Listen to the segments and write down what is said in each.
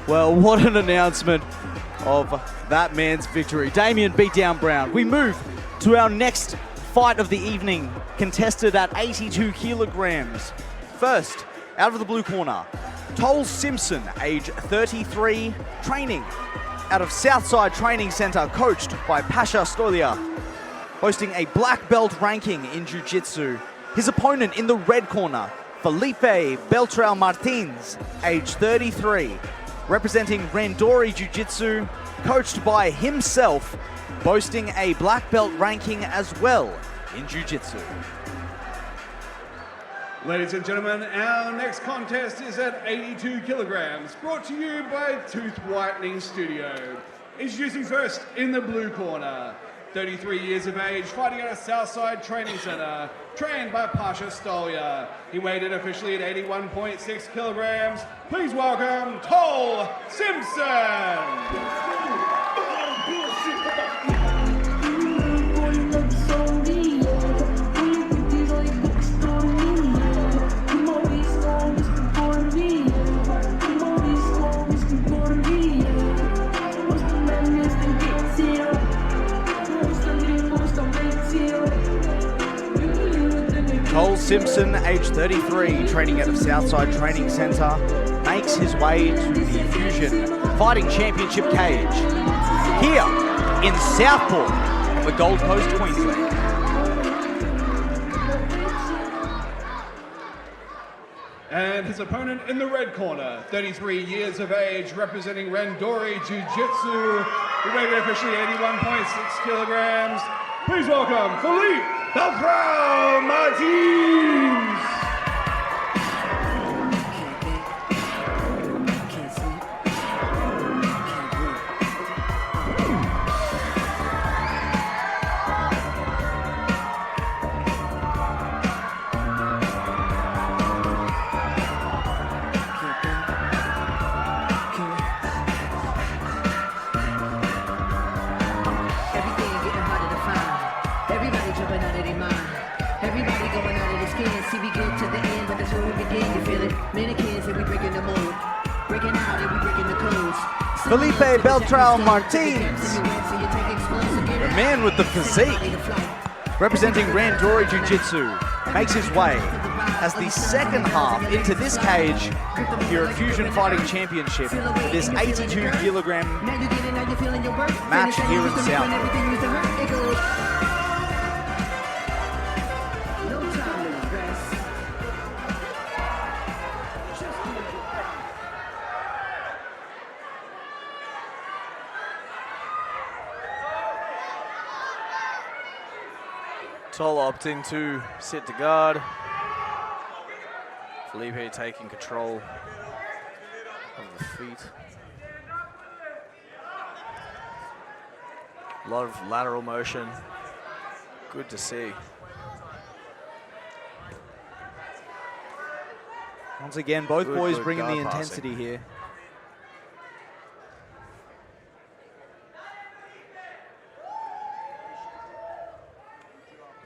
Well, what an announcement of that man's victory. Damien beat down Brown. We move to our next fight of the evening, contested at 82 kilograms. First, out of the blue corner, Simson, age 33, training out of Southside Training Center, coached by Pasha Stolia, boasting a black belt ranking in Jiu-Jitsu. His opponent in the red corner, Felipe Beltrão Martins, age 33, representing Randori Jiu-Jitsu, coached by himself, boasting a black belt ranking as well in Jiu-Jitsu. Ladies and gentlemen, our next contest is at 82 kilograms, brought to you by Tooth Whitening Studio. Introducing first in the blue corner, 33 years of age, fighting at a Southside Training Center, trained by Pasha Stolia. He weighed in officially at 81.6 kilograms. Please welcome Simson. Simson, age 33, training out of Southside Training Center, makes his way to the Fusion Fighting Championship cage here in Southport, the Gold Coast, Queensland. And his opponent in the red corner, 33 years of age, representing Randori Jiu-Jitsu, who weighed officially 81.6 kilograms. Please welcome Felipe Beltrão Martins. Felipe Beltrão Martins, the man with the physique, representing Randori Jiu-Jitsu, makes his way as the second half into this cage here at Fusion Fighting Championship for this 82 kilogram match here in Southport. Tol opting to sit to guard. Felipe taking control of the feet. A lot of lateral motion. Good to see. Once again, both boys bringing the guard intensity passing here.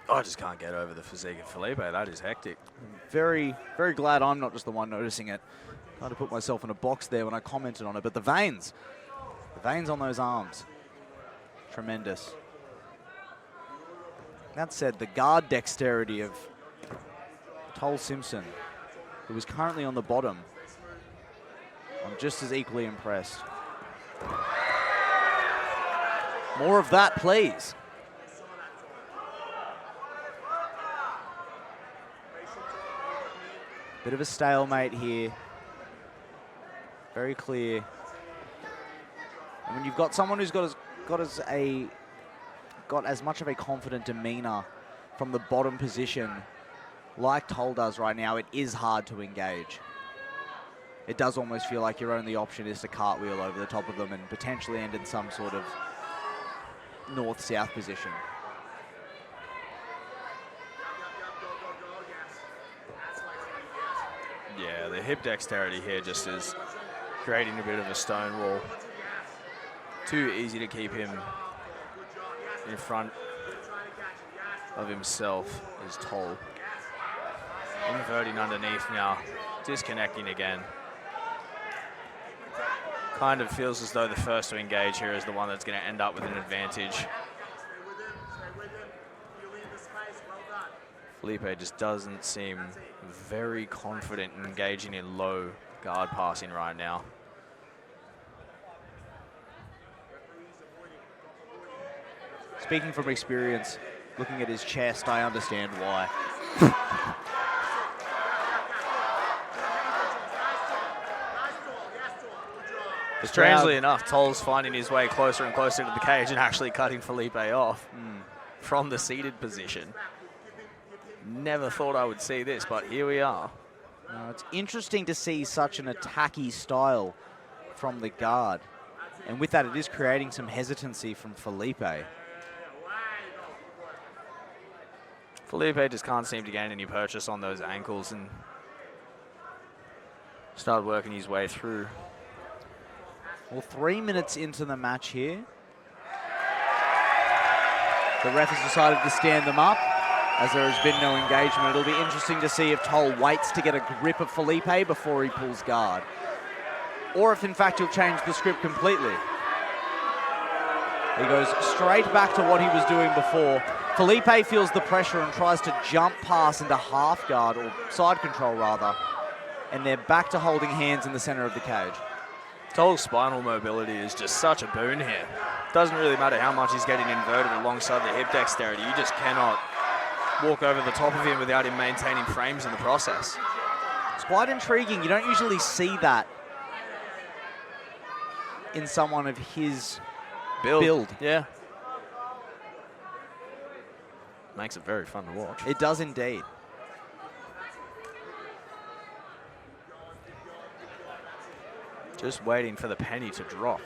I just can't get over the physique of Felipe. That is hectic. Very, very glad I'm not just the one noticing it. Tried to put myself in a box there when I commented on it, but the veins on those arms, tremendous. That said, the guard dexterity of Simson, who is currently on the bottom, I'm just as equally impressed. More of that, please. Bit of a stalemate here. Very clear. And when you've got someone who's got as much of a confident demeanor from the bottom position, like Tol does right now, it is hard to engage. It does almost feel like your only option is to cartwheel over the top of them and potentially end in some sort of north-south position. Yeah, the hip dexterity here just is creating a bit of a stone wall. Too easy to keep him in front of himself is Tol. Inverting underneath now, disconnecting again. Kind of feels as though the first to engage here is the one that's going to end up with an advantage. Felipe just doesn't seem very confident in engaging in low guard passing right now. Speaking from experience, looking at his chest, I understand why. Strangely enough, Toll's finding his way closer and closer to the cage and actually cutting Felipe off from the seated position. Never thought I would see this, but here we are. It's interesting to see such an attacky style from the guard. And with that, it is creating some hesitancy from Felipe. Felipe just can't seem to gain any purchase on those ankles and start working his way through. Well, 3 minutes into the match here. The ref has decided to stand them up as there has been no engagement. It'll be interesting to see if Toll waits to get a grip of Felipe before he pulls guard. Or if, in fact, he'll change the script completely. He goes straight back to what he was doing before. Felipe feels the pressure and tries to jump pass into half guard, or side control rather. And they're back to holding hands in the center of the cage. Toll's spinal mobility is just such a boon here. Doesn't really matter how much he's getting inverted alongside the hip dexterity. You just cannot walk over the top of him without him maintaining frames in the process. It's quite intriguing. You don't usually see that in someone of his build. Yeah. Makes it very fun to watch. It does indeed. Just waiting for the penny to drop.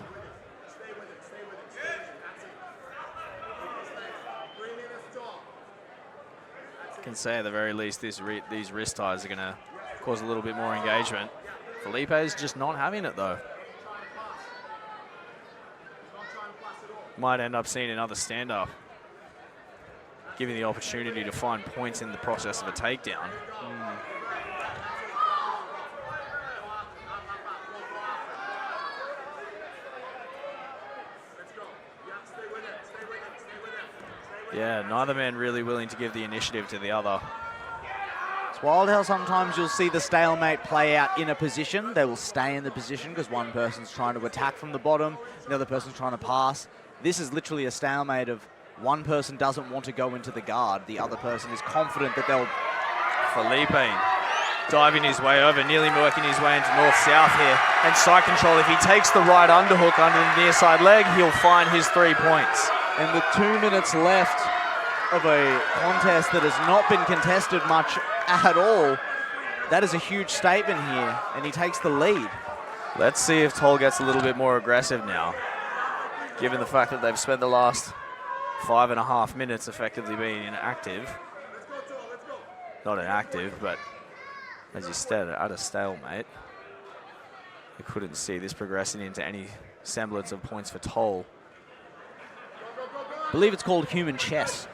I can say at the very least these wrist ties are going to cause a little bit more engagement. Felipe is just not having it though. Might end up seeing another stand-up, giving the opportunity to find points in the process of a takedown. Yeah, neither man really willing to give the initiative to the other. It's wild how sometimes you'll see the stalemate play out in a position. They will stay in the position because one person's trying to attack from the bottom, the other person's trying to pass. This is literally a stalemate of one person doesn't want to go into the guard. The other person is confident that they'll... Felipe diving his way over, nearly working his way into north-south here. And side control, if he takes the right underhook under the near side leg, he'll find his 3 points. And with 2 minutes left of a contest that has not been contested much at all, that is a huge statement here, and he takes the lead. Let's see if Toll gets a little bit more aggressive now, given the fact that they've spent the last 5.5 minutes effectively being inactive. Not inactive, but as you said, at a stalemate. You couldn't see this progressing into any semblance of points for Toll. I believe it's called human chess.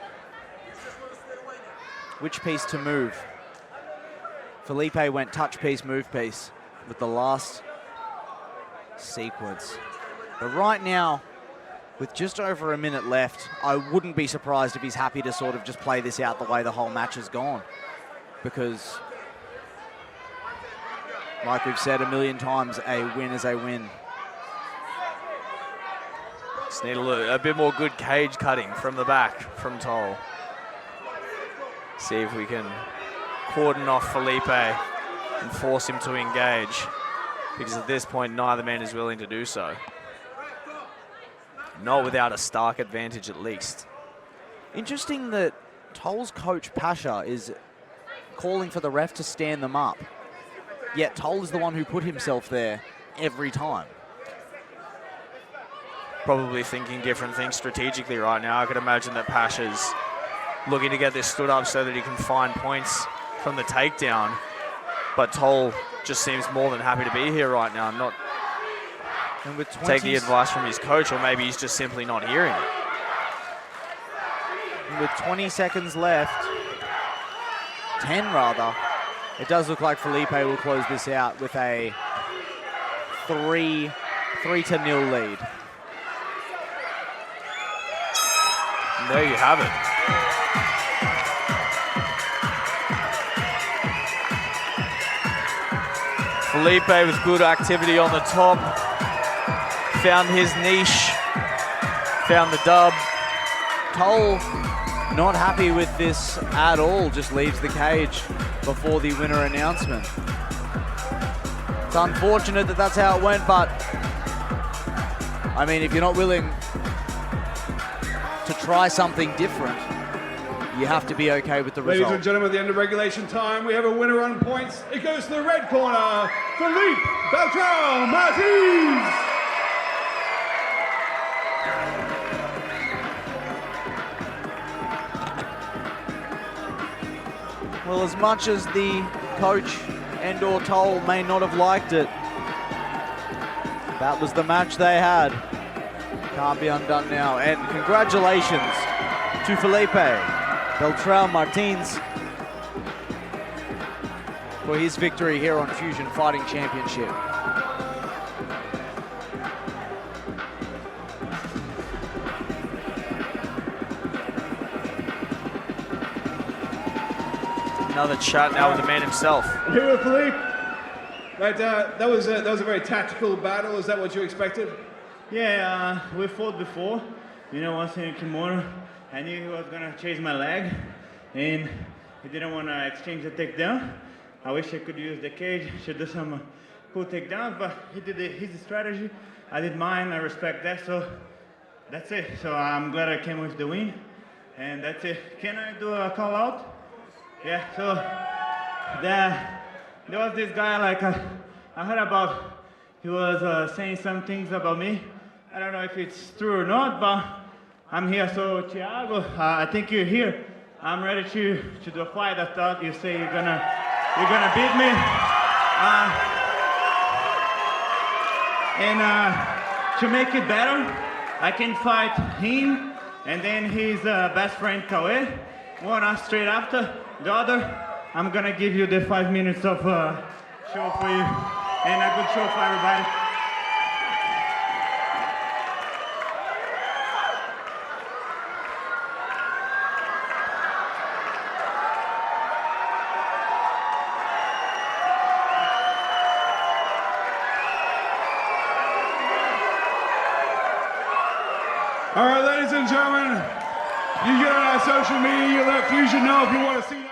Which piece to move? Felipe went touch piece, move piece with the last sequence. But right now, with just over a minute left, I wouldn't be surprised if he's happy to sort of just play this out the way the whole match has gone. Because, like we've said a million times, a win is a win. Just need a bit more good cage cutting from the back from Toll. See if we can cordon off Felipe and force him to engage. Because at this point, neither man is willing to do so. Not without a stark advantage at least. Interesting that Toll's coach, Pasha, is calling for the ref to stand them up. Yet Toll is the one who put himself there every time. Probably thinking different things strategically right now. I could imagine that Pasha's looking to get this stood up so that he can find points from the takedown. But Toll just seems more than happy to be here right now, not and with take the advice from his coach, or maybe he's just simply not hearing it. And with 20 seconds left, 10 rather, it does look like Felipe will close this out with a 3 3-0 lead. And there you have it. Felipe with good activity on the top. Found his niche. Found the dub. Toll not happy with this at all, just leaves the cage before the winner announcement. It's unfortunate that that's how it went, but I mean, if you're not willing to try something different, you have to be okay with the result. Ladies and gentlemen, at the end of regulation time, we have a winner on points. It goes to the red corner, Felipe Martins. Well, as much as the coach and/or Toll may not have liked it, that was the match they had. Can't be undone now. And congratulations to Felipe Martins for his victory here on Fusion Fighting Championship. Another chat now with the man himself. Here with Felipe. Right, that was a very tactical battle. Is that what you expected? Yeah, we fought before. You know, once in kimono, I knew he was gonna chase my leg, and he didn't want to exchange the takedown. I wish I could use the cage, should do some cool takedowns, but he did his strategy. I did mine. I respect that. So that's it. So I'm glad I came with the win, and that's it. Can I do a call out? Yeah, so there was this guy, like, I heard about, he was saying some things about me. I don't know if it's true or not, but I'm here. So, Thiago, I think you're here. I'm ready to do a fight. I thought you say you're gonna beat me. To make it better, I can fight him and then his best friend, Kawe. One straight after. The other, I'm gonna give you the 5 minutes of show for you, and a good show for everybody. All right, ladies and gentlemen, you get on our social media, you let Fusion know if you want to see